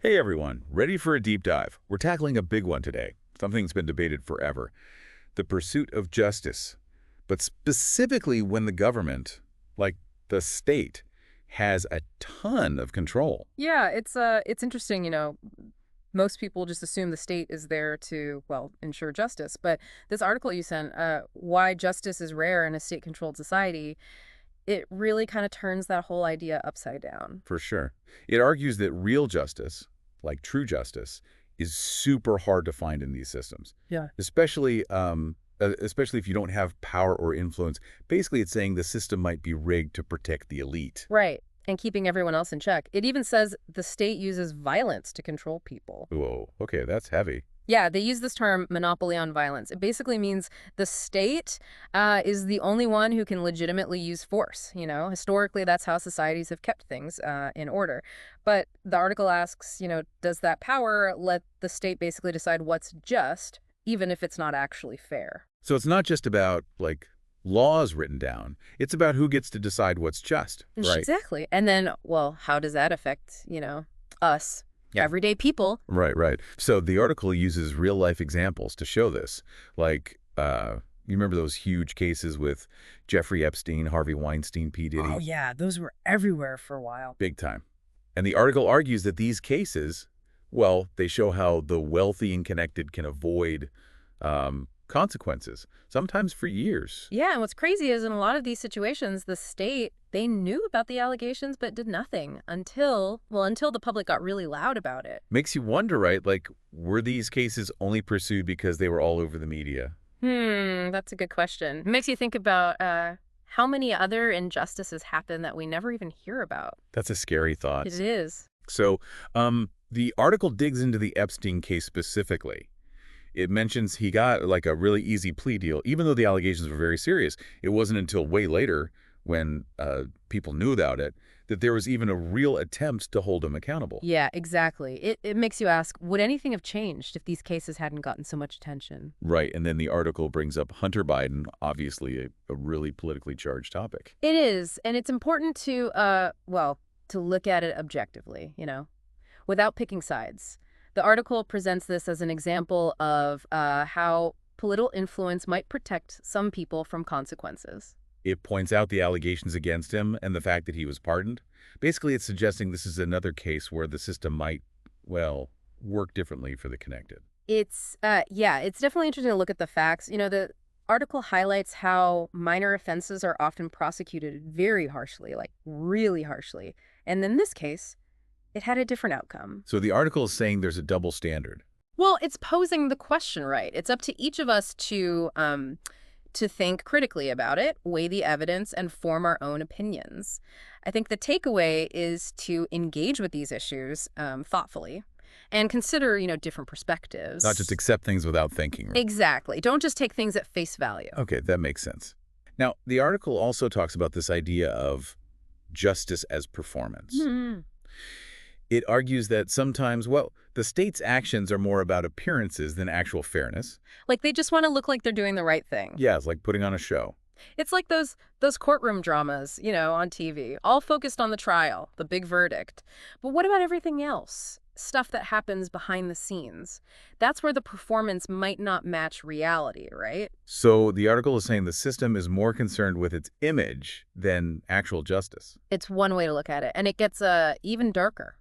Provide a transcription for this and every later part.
Hey everyone, ready for a deep dive? We're tackling a big one today, something that's been debated forever, the pursuit of justice. But specifically when the government, like the state, has a ton of control. Yeah, it's interesting, most people just assume the state is there to, well, ensure justice. But this article you sent, Why Justice is Rare in a State-Controlled Society, it really kind of turns that whole idea upside down. For sure. It argues that real justice, like true justice, is super hard to find in these systems, Yeah. especially if you don't have power or influence. Basically, it's saying the system might be rigged to protect the elite. Right. And keeping everyone else in check. It even says the state uses violence to control people. Whoa, okay, that's heavy. Yeah, they use this term monopoly on violence. It basically means the state is the only one who can legitimately use force. Historically, that's how societies have kept things in order. But the article asks, does that power let the state basically decide what's just, even if it's not actually fair? So it's not just about, like, laws written down. It's about who gets to decide what's just, right? Exactly. And then, well, how does that affect, us, Yeah. everyday people? Right, right. So the article uses real-life examples to show this. Like, you remember those huge cases with Jeffrey Epstein, Harvey Weinstein, P. Diddy? Oh, yeah, those were everywhere for a while. Big time. And the article argues that these cases, well, they show how the wealthy and connected can avoid consequences, sometimes for years. Yeah, and what's crazy is in a lot of these situations, the state, they knew about the allegations but did nothing until the public got really loud about it. Makes you wonder, right? Like, were these cases only pursued because they were all over the media? That's a good question. It makes you think about how many other injustices happen that we never even hear about. That's a scary thought. It is. So, the article digs into the Epstein case specifically. It mentions he got like a really easy plea deal, even though the allegations were very serious. It wasn't until way later, when people knew about it, that there was even a real attempt to hold him accountable. Yeah, exactly. It makes you ask, would anything have changed if these cases hadn't gotten so much attention? Right, and then the article brings up Hunter Biden, obviously a really politically charged topic. It is, and it's important to, to look at it objectively, without picking sides. The article presents this as an example of how political influence might protect some people from consequences. It points out the allegations against him and the fact that he was pardoned. Basically, it's suggesting this is another case where the system might, well, work differently for the connected. It's definitely interesting to look at the facts. The article highlights how minor offenses are often prosecuted very harshly, like really harshly. And in this case, it had a different outcome. So the article is saying there's a double standard. Well, it's posing the question right. It's up to each of us to think critically about it, weigh the evidence, and form our own opinions. I think the takeaway is to engage with these issues thoughtfully and consider, different perspectives. Not just accept things without thinking. Exactly. Don't just take things at face value. Okay, that makes sense. Now, the article also talks about this idea of justice as performance. It argues that sometimes, well, the state's actions are more about appearances than actual fairness. Like they just want to look like they're doing the right thing. Yeah, it's like putting on a show. It's like those courtroom dramas, on TV, all focused on the trial, the big verdict. But what about everything else? Stuff that happens behind the scenes. That's where the performance might not match reality, right? So the article is saying the system is more concerned with its image than actual justice. It's one way to look at it, and it gets even darker.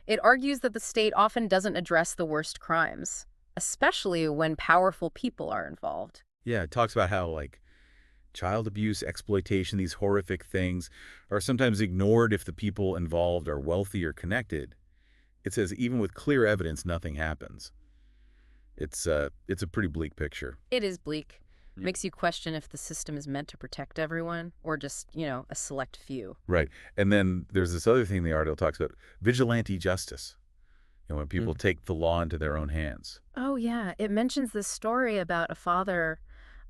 It argues that the state often doesn't address the worst crimes, especially when powerful people are involved. Yeah, it talks about how, like, child abuse, exploitation, these horrific things are sometimes ignored if the people involved are wealthy or connected. It says even with clear evidence, nothing happens. It's a pretty bleak picture. It is bleak. Yeah. Makes you question if the system is meant to protect everyone or just, a select few. Right. And then there's this other thing the article talks about, vigilante justice. When people take the law into their own hands. Oh, yeah. It mentions this story about a father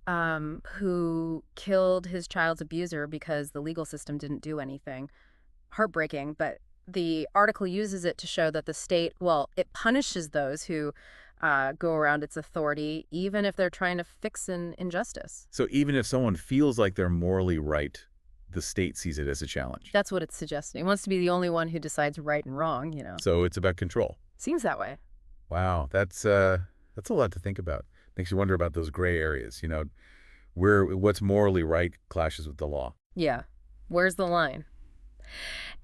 who killed his child's abuser because the legal system didn't do anything. Heartbreaking, but the article uses it to show that the state, well, it punishes those who go around its authority, even if they're trying to fix an injustice. So even if someone feels like they're morally right, the state sees it as a challenge. That's what it's suggesting. It wants to be the only one who decides right and wrong, So it's about control. Seems that way. Wow, that's a lot to think about. Makes you wonder about those gray areas, where what's morally right clashes with the law. Yeah. Where's the line?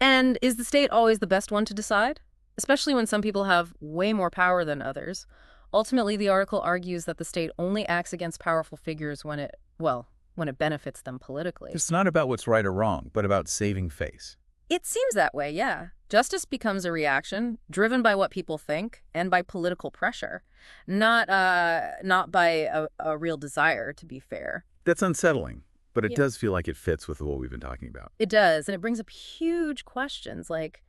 And is the state always the best one to decide? Especially when some people have way more power than others. Ultimately, the article argues that the state only acts against powerful figures when when it benefits them politically. It's not about what's right or wrong, but about saving face. It seems that way, yeah. Justice becomes a reaction driven by what people think and by political pressure, not by a real desire to be fair. That's unsettling, but it Yeah. does feel like it fits with what we've been talking about. It does, and it brings up huge questions like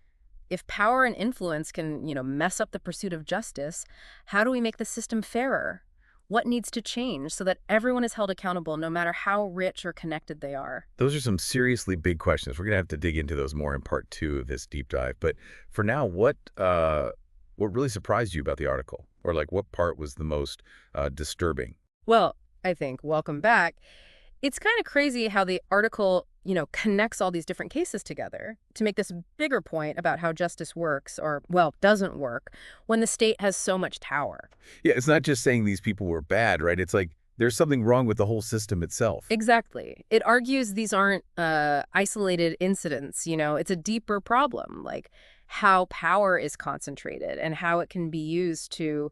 if power and influence can, mess up the pursuit of justice, how do we make the system fairer? What needs to change so that everyone is held accountable no matter how rich or connected they are? Those are some seriously big questions. We're going to have to dig into those more in part 2 of this deep dive. But for now, what really surprised you about the article? Or like what part was the most disturbing? Well, I think, welcome back. It's kind of crazy how the article, connects all these different cases together to make this bigger point about how justice works or, well, doesn't work when the state has so much power. Yeah, it's not just saying these people were bad, right? It's like there's something wrong with the whole system itself. Exactly. It argues these aren't isolated incidents, it's a deeper problem, like how power is concentrated and how it can be used to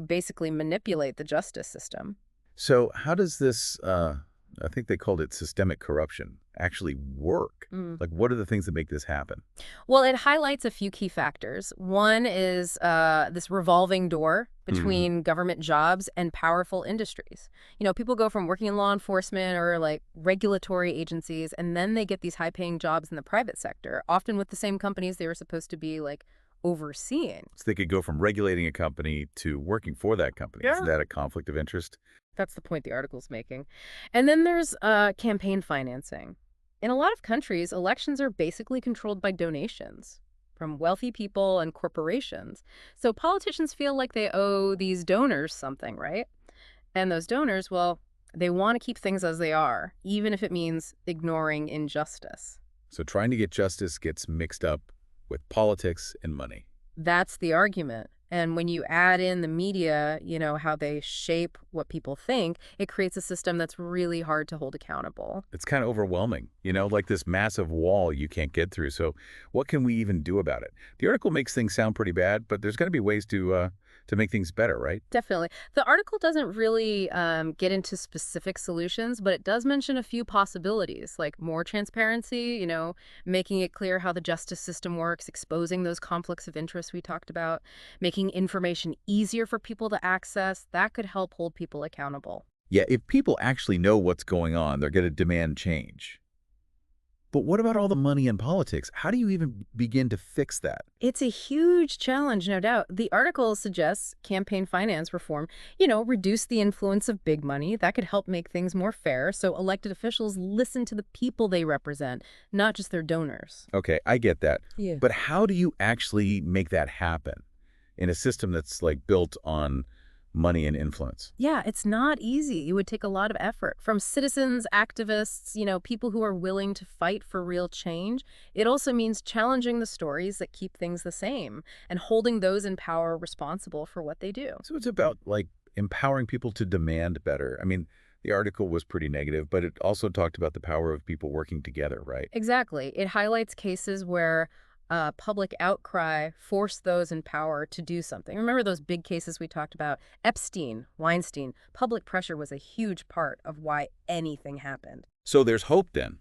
basically manipulate the justice system. So how does this, I think they called it systemic corruption, actually work? Like what are the things that make this happen? Well, it highlights a few key factors. One is this revolving door Hmm. between government jobs and powerful industries. People go from working in law enforcement or like regulatory agencies, and then they get these high-paying jobs in the private sector, often with the same companies they were supposed to be like overseeing. So they could go from regulating a company to working for that company. Yeah. Isn't that a conflict of interest? That's the point the article's making. And then there's campaign financing. In a lot of countries, elections are basically controlled by donations from wealthy people and corporations. So politicians feel like they owe these donors something, right? And those donors, well, they want to keep things as they are, even if it means ignoring injustice. So trying to get justice gets mixed up with politics and money. That's the argument. And when you add in the media, how they shape what people think, it creates a system that's really hard to hold accountable. It's kind of overwhelming, like this massive wall you can't get through. So what can we even do about it? The article makes things sound pretty bad, but there's got to be ways to make things better, right? Definitely. The article doesn't really get into specific solutions, but it does mention a few possibilities, like more transparency, making it clear how the justice system works, exposing those conflicts of interest we talked about, making information easier for people to access. That could help hold people accountable. Yeah, if people actually know what's going on, they're going to demand change. But what about all the money in politics? How do you even begin to fix that? It's a huge challenge, no doubt. The article suggests campaign finance reform, reduce the influence of big money. That could help make things more fair so elected officials listen to the people they represent, not just their donors. Okay, I get that. Yeah. But how do you actually make that happen in a system that's like built on money and influence? Yeah, it's not easy. It would take a lot of effort from citizens, activists, people who are willing to fight for real change. It also means challenging the stories that keep things the same and holding those in power responsible for what they do. So it's about like empowering people to demand better. I mean, the article was pretty negative, but it also talked about the power of people working together, right? Exactly. It highlights cases where public outcry forced those in power to do something. Remember those big cases we talked about? Epstein, Weinstein. Public pressure was a huge part of why anything happened. So there's hope then.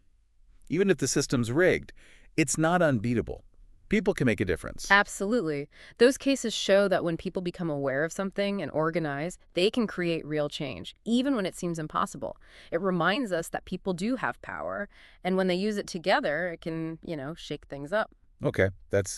Even if the system's rigged, it's not unbeatable. People can make a difference. Absolutely. Those cases show that when people become aware of something and organize, they can create real change, even when it seems impossible. It reminds us that people do have power, and when they use it together, it can, shake things up. Okay, that's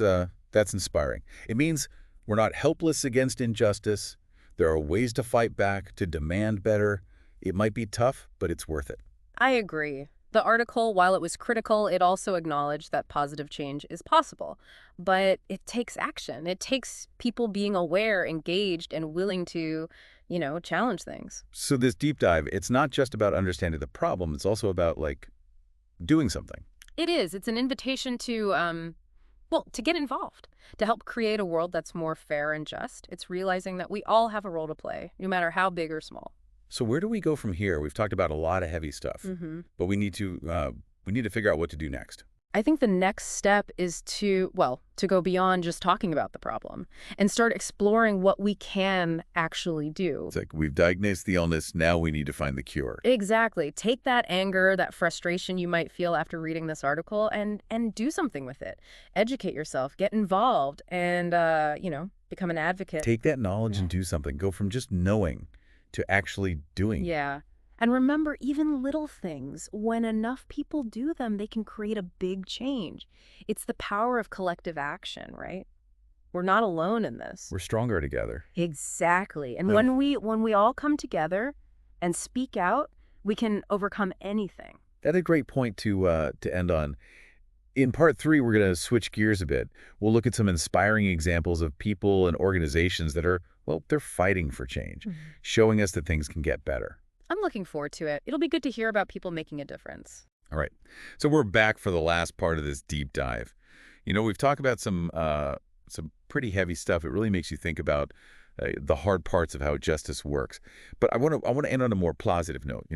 inspiring. It means we're not helpless against injustice. There are ways to fight back, to demand better. It might be tough, but it's worth it. I agree. The article, while it was critical, it also acknowledged that positive change is possible. But it takes action. It takes people being aware, engaged, and willing to, challenge things. So this deep dive, it's not just about understanding the problem, it's also about like doing something. It is. It's an invitation to Well, to get involved, to help create a world that's more fair and just. It's realizing that we all have a role to play, no matter how big or small. So where do we go from here? We've talked about a lot of heavy stuff, hmm but we need to figure out what to do next. I think the next step is to go beyond just talking about the problem and start exploring what we can actually do. It's like we've diagnosed the illness, now we need to find the cure. Exactly. Take that anger, that frustration you might feel after reading this article and do something with it. Educate yourself, get involved, and become an advocate. Take that knowledge Yeah. and do something. Go from just knowing to actually doing. Yeah. And remember, even little things, when enough people do them, they can create a big change. It's the power of collective action, right? We're not alone in this. We're stronger together. Exactly. And So- when we all come together and speak out, we can overcome anything. That's a great point to end on. In part 3, we're going to switch gears a bit. We'll look at some inspiring examples of people and organizations that are, well, they're fighting for change, showing us that things can get better. I'm looking forward to it. It'll be good to hear about people making a difference. All right. So we're back for the last part of this deep dive. We've talked about some pretty heavy stuff. It really makes you think about the hard parts of how justice works. But I want to end on a more positive note.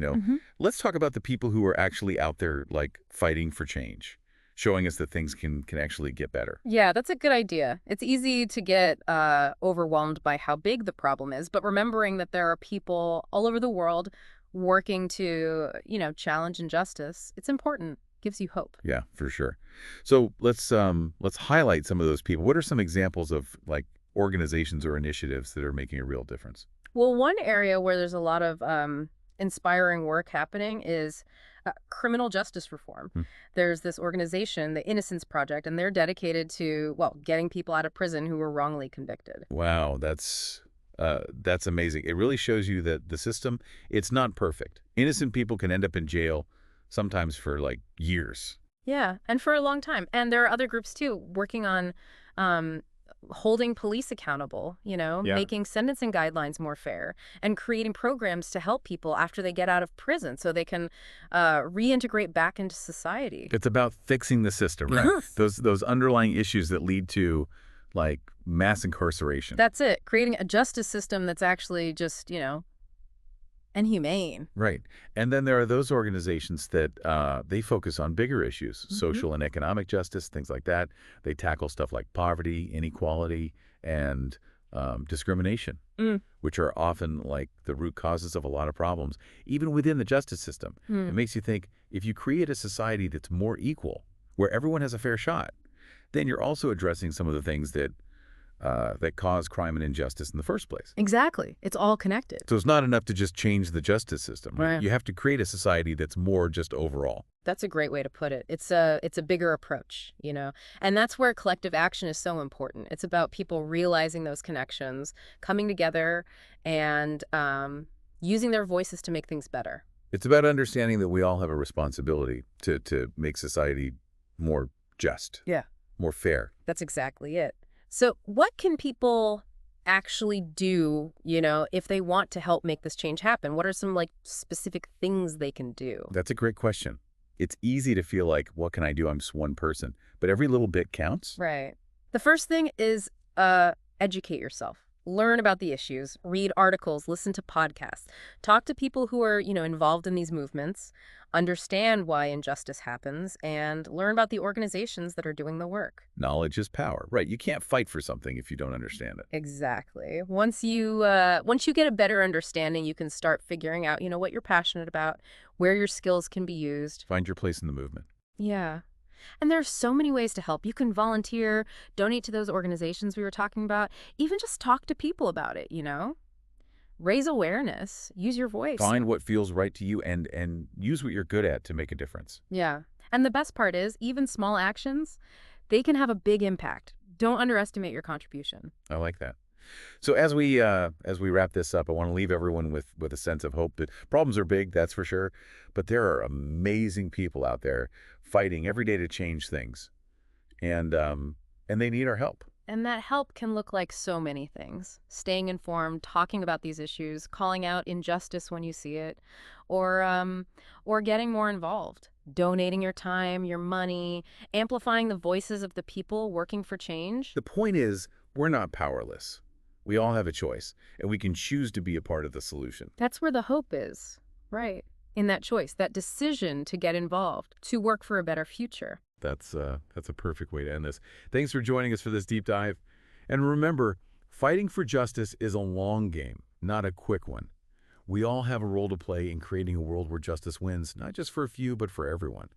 Let's talk about the people who are actually out there, like, fighting for change, showing us that things can actually get better. Yeah, that's a good idea. It's easy to get overwhelmed by how big the problem is, but remembering that there are people all over the world working to, challenge injustice, it's important. Gives you hope. Yeah, for sure. So let's highlight some of those people. What are some examples of, like, organizations or initiatives that are making a real difference? Well, one area where there's a lot of inspiring work happening is criminal justice reform. There's this organization, the Innocence Project, and they're dedicated to, getting people out of prison who were wrongly convicted. Wow, that's amazing. It really shows you that the system, it's not perfect. Innocent people can end up in jail sometimes for, like, years. Yeah, and for a long time. And there are other groups, too, working on holding police accountable, making sentencing guidelines more fair, and creating programs to help people after they get out of prison so they can reintegrate back into society. It's about fixing the system, right? Yes. Those underlying issues that lead to, like, mass incarceration. That's it. Creating a justice system that's actually just, and humane. Right. And then there are those organizations that they focus on bigger issues, social and economic justice, things like that. They tackle stuff like poverty, inequality, and discrimination, which are often, like, the root causes of a lot of problems, even within the justice system. It makes you think, if you create a society that's more equal, where everyone has a fair shot, then you're also addressing some of the things that cause crime and injustice in the first place. Exactly. It's all connected. So it's not enough to just change the justice system. Right. You have to create a society that's more just overall. That's a great way to put it. It's a bigger approach, And that's where collective action is so important. It's about people realizing those connections, coming together, and using their voices to make things better. It's about understanding that we all have a responsibility to make society more just. Yeah. More fair. That's exactly it. So what can people actually do, if they want to help make this change happen? What are some, like, specific things they can do? That's a great question. It's easy to feel like, what can I do? I'm just one person. But every little bit counts. Right. The first thing is educate yourself. Learn about the issues, read articles, listen to podcasts, talk to people who are, involved in these movements, understand why injustice happens, and learn about the organizations that are doing the work. Knowledge is power. Right. You can't fight for something if you don't understand it. Exactly. Once you get a better understanding, you can start figuring out, what you're passionate about, where your skills can be used. Find your place in the movement. Yeah. And there's so many ways to help. You can volunteer, donate to those organizations we were talking about, even just talk to people about it, Raise awareness, use your voice. Find what feels right to you and use what you're good at to make a difference. Yeah. And the best part is, even small actions, they can have a big impact. Don't underestimate your contribution. I like that. So as we wrap this up, I want to leave everyone with a sense of hope that problems are big, that's for sure, but there are amazing people out there fighting every day to change things, and they need our help. And that help can look like so many things. Staying informed, talking about these issues, calling out injustice when you see it, or getting more involved. donating your time, your money, amplifying the voices of the people working for change. The point is, we're not powerless. We all have a choice, and we can choose to be a part of the solution. That's where the hope is, right? In that choice, that decision to get involved, to work for a better future. That's a perfect way to end this. Thanks for joining us for this deep dive. And remember, fighting for justice is a long game, not a quick one. We all have a role to play in creating a world where justice wins, not just for a few, but for everyone.